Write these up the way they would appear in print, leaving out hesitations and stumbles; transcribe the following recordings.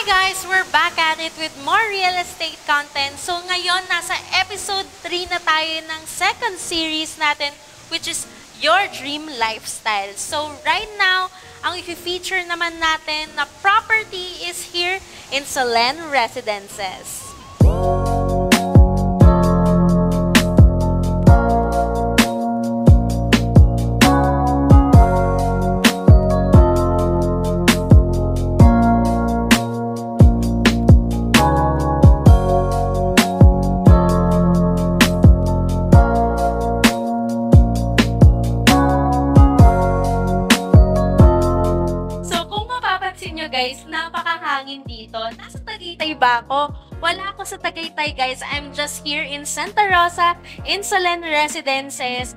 Hi guys! We're back at it with more real estate content. So ngayon, nasa episode 3 na tayo ng second series natin, which is Your Dream Lifestyle. So right now, ang i-feature naman natin na property is here in Solen Residences. Guys, napakahangin dito. Nasa Tagaytay ba ako? Wala ako sa Tagaytay, guys. I'm just here in Santa Rosa, in Solen Residences.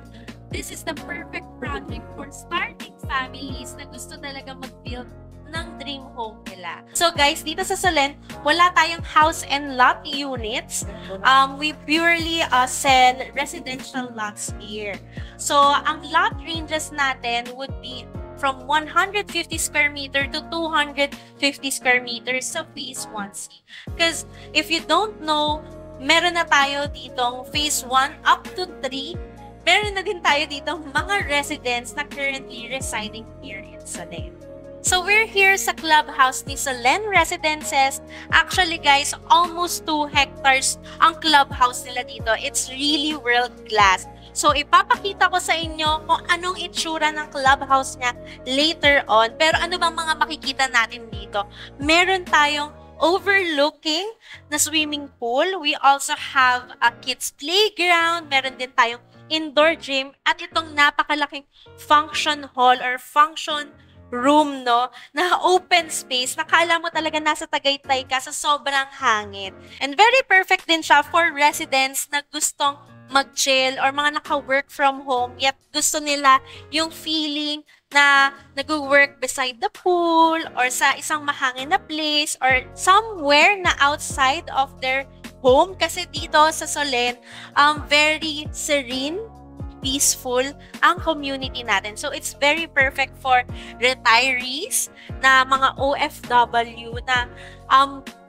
This is the perfect project for starting families na gusto talaga mag-build ng dream home nila. So guys, dito sa Solen, wala tayong house and lot units. We purely sell residential lots here. So, ang lot ranges natin would be from 150 square meter to 250 square meters sa Phase 1C. Because if you don't know, meron na tayo ditong Phase 1 up to 3. Meron na din tayo ditong mga residents na currently residing here in Solen. So we're here sa clubhouse ni Solen Residences. Actually guys, almost 2 hectares ang clubhouse nila dito. It's really world class. So, ipapakita ko sa inyo kung anong itsura ng clubhouse niya later on. Pero ano bang mga makikita natin dito? Meron tayong overlooking na swimming pool. We also have a kids playground. Meron din tayong indoor gym. At itong napakalaking function hall or function room, no, na open space. Nakala mo talaga nasa Tagaytay ka sa sobrang hangin. And very perfect din siya for residents na gustong mag-chill or mga naka-work from home yet gusto nila yung feeling na nag-work beside the pool or sa isang mahangin na place or somewhere na outside of their home kasi dito sa Solen, very serene, peaceful ang community natin. So, it's very perfect for retirees na mga OFW na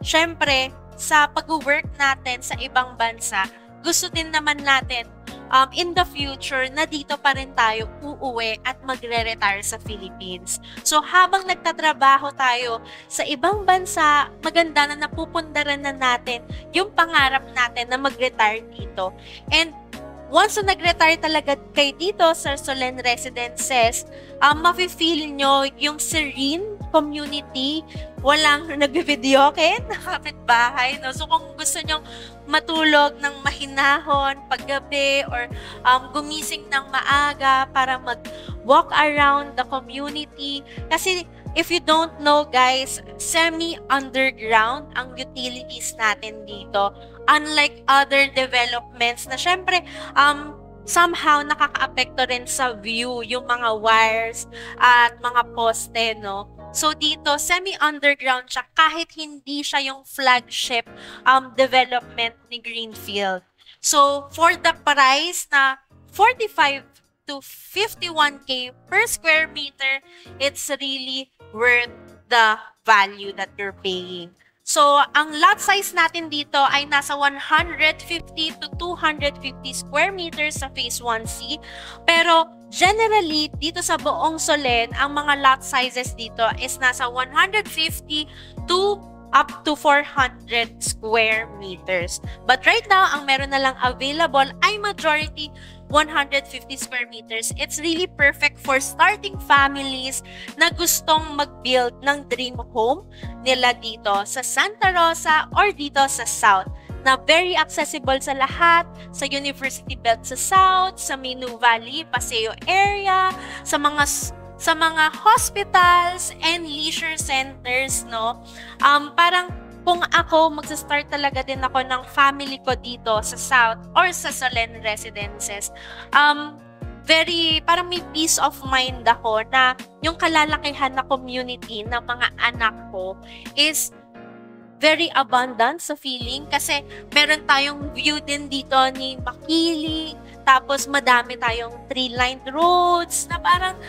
syempre, sa pag-work natin sa ibang bansa, gusto din naman natin in the future na dito pa rin tayo uuwi at magre-retire sa Philippines. So habang nagtatrabaho tayo sa ibang bansa, maganda na napupundaran na natin yung pangarap natin na mag-retire dito. And once na nag-retire talaga kayo dito sa Solen Residences, mafe-feel nyo yung serene community, walang nagbe-videoke na kapitbahay, no? So kung gusto nyong matulog ng mahinahon paggabi or gumising ng maaga para mag-walk around the community. Kasi if you don't know guys, semi-underground ang utilities natin dito. Unlike other developments na syempre, somehow nakaka-apekto rin sa view yung mga wires at mga poste, no? So dito, semi-underground siya kahit hindi siya yung flagship development ni Greenfield. So for the price na 45 to 51K per square meter, it's really worth the value that you're paying. So, ang lot size natin dito ay nasa 150 to 250 square meters sa Phase 1C. Pero, generally, dito sa buong Solen, ang mga lot sizes dito is nasa 150 to up to 400 square meters. But right now, ang meron na lang available ay majority 150 square meters. It's really perfect for starting families na gustong mag-build ng dream home nila dito sa Santa Rosa or dito sa South, na very accessible sa lahat, sa University Belt sa South, sa Minu Valley, Paseo area, sa mga hospitals and leisure centers, no? Parang kung ako, magsa-start talaga din ako ng family ko dito sa South or sa Solen Residences, parang may peace of mind ako na yung kalalakihan na community ng mga anak ko is very abundant sa feeling kasi meron tayong view din dito ni Makili, tapos madami tayong tree-lined roads na parang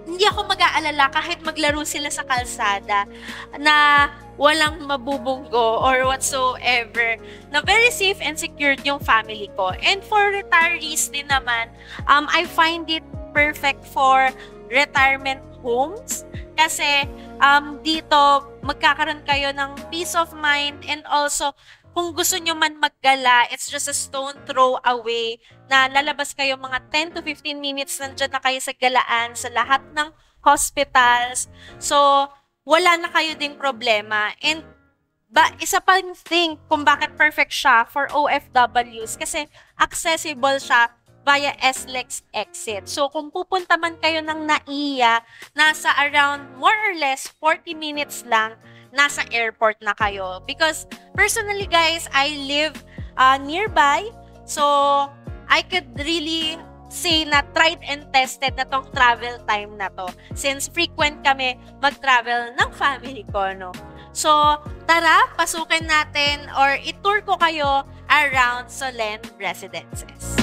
hindi ako mag-aalala kahit maglaro sila sa kalsada na walang mabubunggo or whatsoever, na very safe and secured yung family ko. And for retirees din naman, I find it perfect for retirement homes kasi dito magkakaroon kayo ng peace of mind, and also kung gusto nyo man maggala, it's just a stone throw away na lalabas kayo mga 10 to 15 minutes, nandiyan na kayo sa galaan sa lahat ng hospitals. So, wala na kayo ding problema. And isa pang thing kung bakit perfect siya for OFWs kasi accessible siya via SLEX exit. So, kung pupunta man kayo ng NAIA, nasa around more or less 40 minutes lang, nasa airport na kayo. Because personally guys, I live nearby. So, I could really say na tried and tested na tong travel time na to. Since frequent kami mag-travel ng family ko, no? So, tara, pasukin natin or itour ko kayo around Solen Residences.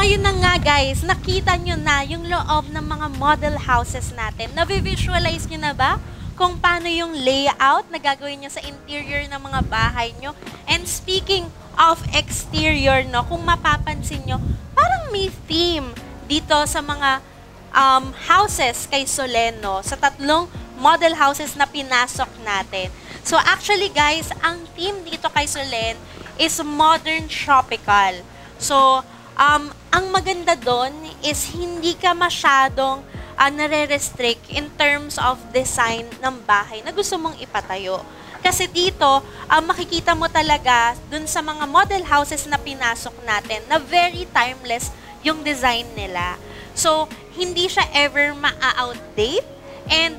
ayun na nga guys, nakita nyo na yung loob ng mga model houses natin. Navi-visualize nyo na ba kung paano yung layout na gagawin nyo sa interior ng mga bahay nyo? And speaking of exterior, no, kung mapapansin nyo, parang may theme dito sa mga houses kay Solen, no, sa tatlong model houses na pinasok natin. So actually guys, ang theme dito kay Solen is modern tropical. So, ang maganda doon is hindi ka masyadong nare-restrict in terms of design ng bahay na gusto mong ipatayo. Kasi dito, makikita mo talaga dun sa mga model houses na pinasok natin na very timeless yung design nila. So, hindi siya ever ma-outdate and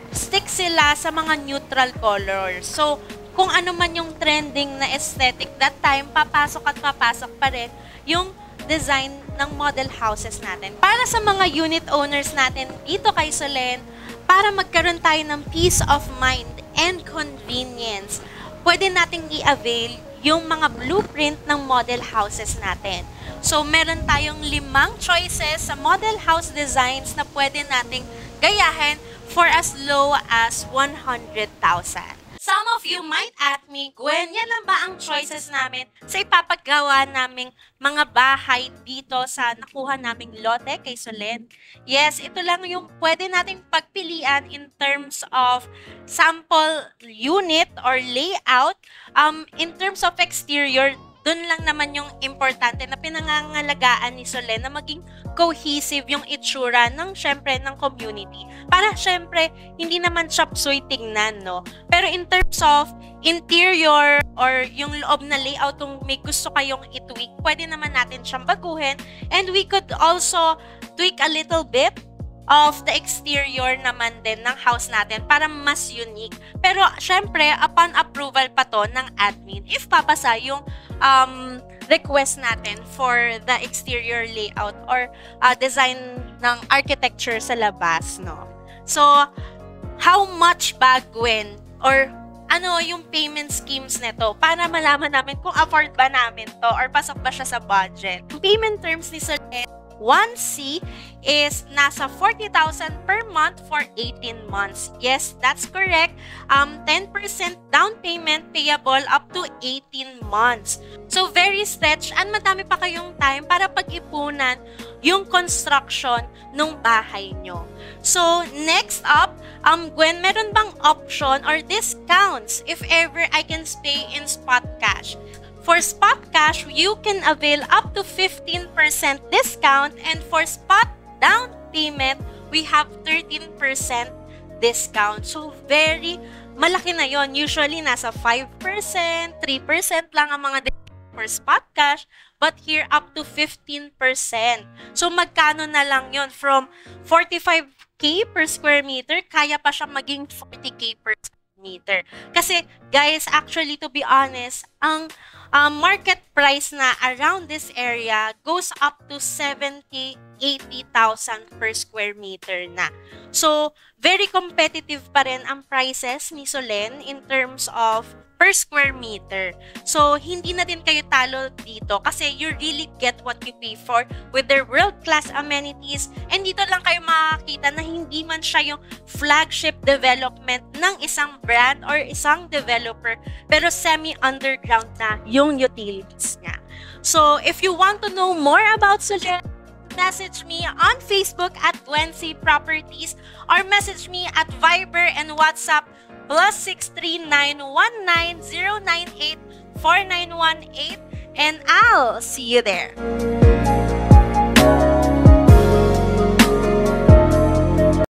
stick sila sa mga neutral colors. So, kung ano man yung trending na aesthetic that time, papasok at papasok pa rin yung design ng model houses natin. Para sa mga unit owners natin dito kay Solen, para magkaroon tayo ng peace of mind and convenience, pwede nating i-avail yung mga blueprint ng model houses natin. So, meron tayong 5 choices sa model house designs na pwede nating gayahin for as low as 100,000. Some of you might ask me, Gwen, yan lang ba ang choices namin sa ipapagawa naming mga bahay dito sa nakuha naming lote kay Solen? Yes, ito lang yung pwede nating pagpilian in terms of sample unit or layout. In terms of exterior, dun lang naman yung importante na pinangangalagaan ni Solen na maging cohesive yung itsura ng syempre ng community. Para syempre hindi naman chop suey tingnan, no? Pero in terms of interior or yung loob na layout kung may gusto kayong i-tweak, pwede naman natin siyang baguhin, and we could also tweak a little bit of the exterior naman din ng house natin para mas unique. Pero syempre upon approval pa to ng admin if papasa yung request natin for the exterior layout or design ng architecture sa labas, no? So, how much ba, Gwen? Or ano yung payment schemes nito para malaman namin kung afford ba namin to or pasok ba siya sa budget? Payment terms ni Solen 1C is nasa 40,000 per month for 18 months. Yes, that's correct. 10% down payment payable up to 18 months. So, very stretched and madami pa kayong time para pag-ipunan yung construction ng bahay nyo. So, next up, Gwen, meron bang option or discounts if ever I can pay in spot cash? For spot cash, you can avail up to 15% discount, and for spot down payment, we have 13% discount. So, very malaki na yon. Usually, nasa 5%, 3% lang ang mga discount for spot cash, but here up to 15%. So, magkano na lang yon? From 45K per square meter, kaya pa siya maging 40K per square meter. Kasi, guys, actually, to be honest, ang market price na around this area goes up to 70,000, 80,000 per square meter na. So, very competitive pa rin ang prices ni Solen in terms of per square meter. So, hindi na din kayo talo dito kasi you really get what you pay for with their world-class amenities, and dito lang kayo makakita na hindi man siya yung flagship development ng isang brand or isang developer, pero semi-underground na yung utilities niya. So, if you want to know more about Solen, message me on Facebook at Gwency Properties or message me at Viber and WhatsApp +63919098491 and I'll see you there.